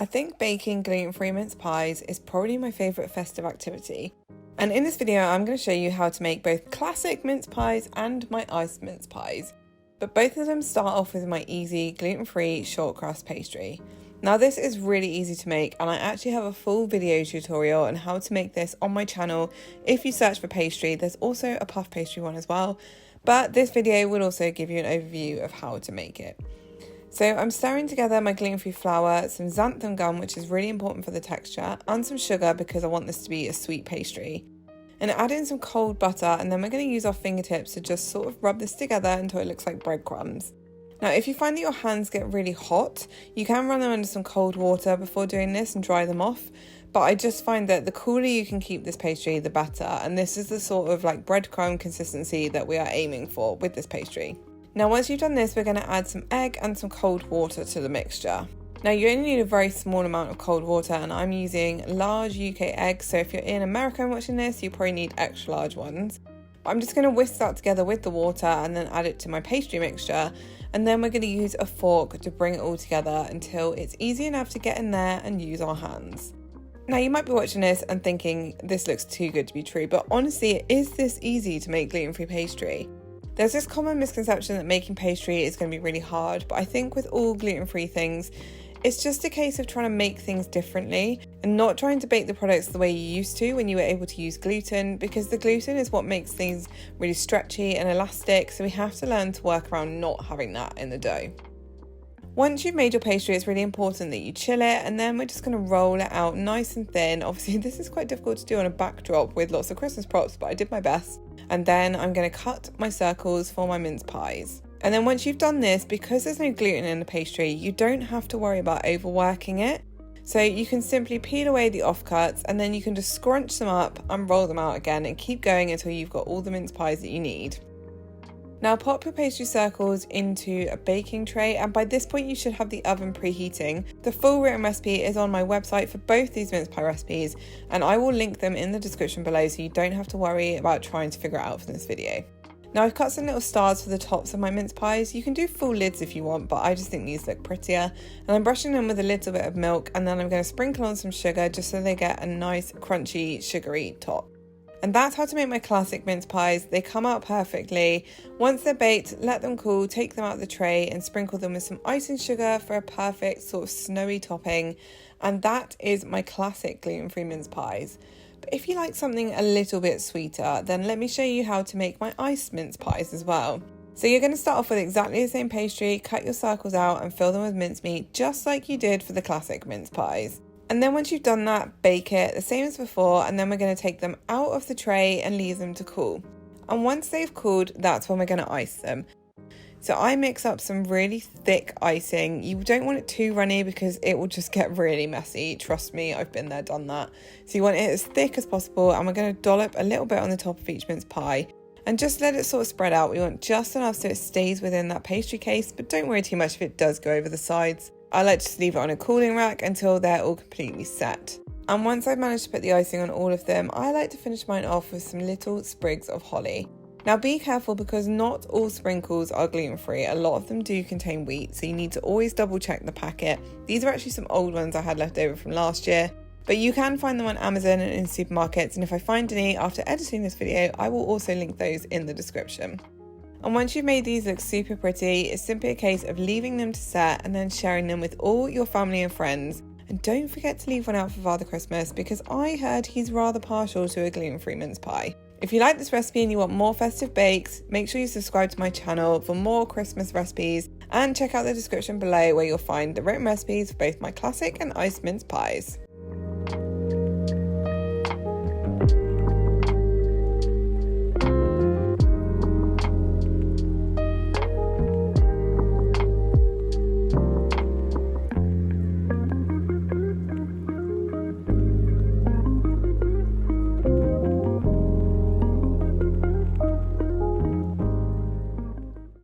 I think baking gluten-free mince pies is probably my favourite festive activity. And in this video, I'm going to show you how to make both classic mince pies and my iced mince pies. But both of them start off with my easy gluten-free shortcrust pastry. Now this is really easy to make, and I actually have a full video tutorial on how to make this on my channel. If you search for pastry, there's also a puff pastry one as well. But this video will also give you an overview of how to make it. So I'm stirring together my gluten-free flour, some xanthan gum, which is really important for the texture, and some sugar because I want this to be a sweet pastry. And add in some cold butter, and then we're going to use our fingertips to just sort of rub this together until it looks like breadcrumbs. Now, if you find that your hands get really hot, you can run them under some cold water before doing this and dry them off. But I just find that the cooler you can keep this pastry, the better. And this is the sort of like breadcrumb consistency that we are aiming for with this pastry. Now, once you've done this, we're going to add some egg and some cold water to the mixture. Now, you only need a very small amount of cold water, and I'm using large UK eggs. So if you're in America and watching this, you probably need extra large ones. But I'm just going to whisk that together with the water and then add it to my pastry mixture. And then we're going to use a fork to bring it all together until it's easy enough to get in there and use our hands. Now, you might be watching this and thinking this looks too good to be true, but honestly, it is this easy to make gluten-free pastry. There's this common misconception that making pastry is going to be really hard, but I think with all gluten-free things, it's just a case of trying to make things differently and not trying to bake the products the way you used to when you were able to use gluten, because the gluten is what makes things really stretchy and elastic, so we have to learn to work around not having that in the dough. Once you've made your pastry, it's really important that you chill it, and then we're just going to roll it out nice and thin. Obviously, this is quite difficult to do on a backdrop with lots of Christmas props, but I did my best. And then I'm going to cut my circles for my mince pies. And then once you've done this, because there's no gluten in the pastry, you don't have to worry about overworking it. So you can simply peel away the offcuts, and then you can just scrunch them up and roll them out again and keep going until you've got all the mince pies that you need. Now pop your pastry circles into a baking tray, and by this point you should have the oven preheating. The full written recipe is on my website for both these mince pie recipes, and I will link them in the description below so you don't have to worry about trying to figure it out from this video. Now I've cut some little stars for the tops of my mince pies. You can do full lids if you want, but I just think these look prettier. And I'm brushing them with a little bit of milk, and then I'm going to sprinkle on some sugar just so they get a nice crunchy sugary top. And that's how to make my classic mince pies. They come out perfectly. Once they're baked, let them cool, take them out of the tray and sprinkle them with some icing sugar for a perfect sort of snowy topping. And that is my classic gluten-free mince pies. But if you like something a little bit sweeter, then let me show you how to make my iced mince pies as well. So you're going to start off with exactly the same pastry, cut your circles out and fill them with mincemeat, just like you did for the classic mince pies. And then once you've done that, bake it the same as before, and then we're going to take them out of the tray and leave them to cool. And once they've cooled, that's when we're going to ice them. So I mix up some really thick icing. You don't want it too runny because it will just get really messy. Trust me, I've been there, done that. So you want it as thick as possible, and we're going to dollop a little bit on the top of each mince pie and just let it sort of spread out. We want just enough so it stays within that pastry case, but don't worry too much if it does go over the sides. I like to just leave it on a cooling rack until they're all completely set. And once I've managed to put the icing on all of them, I like to finish mine off with some little sprigs of holly. Now be careful because not all sprinkles are gluten-free. A lot of them do contain wheat, so you need to always double check the packet. These are actually some old ones I had left over from last year, but you can find them on Amazon and in supermarkets, and if I find any after editing this video, I will also link those in the description. And once you've made these look super pretty, it's simply a case of leaving them to set and then sharing them with all your family and friends. And don't forget to leave one out for Father Christmas, because I heard he's rather partial to a gluten-free mince pie. If you like this recipe and you want more festive bakes, make sure you subscribe to my channel for more Christmas recipes, and check out the description below where you'll find the written recipes for both my classic and iced mince pies.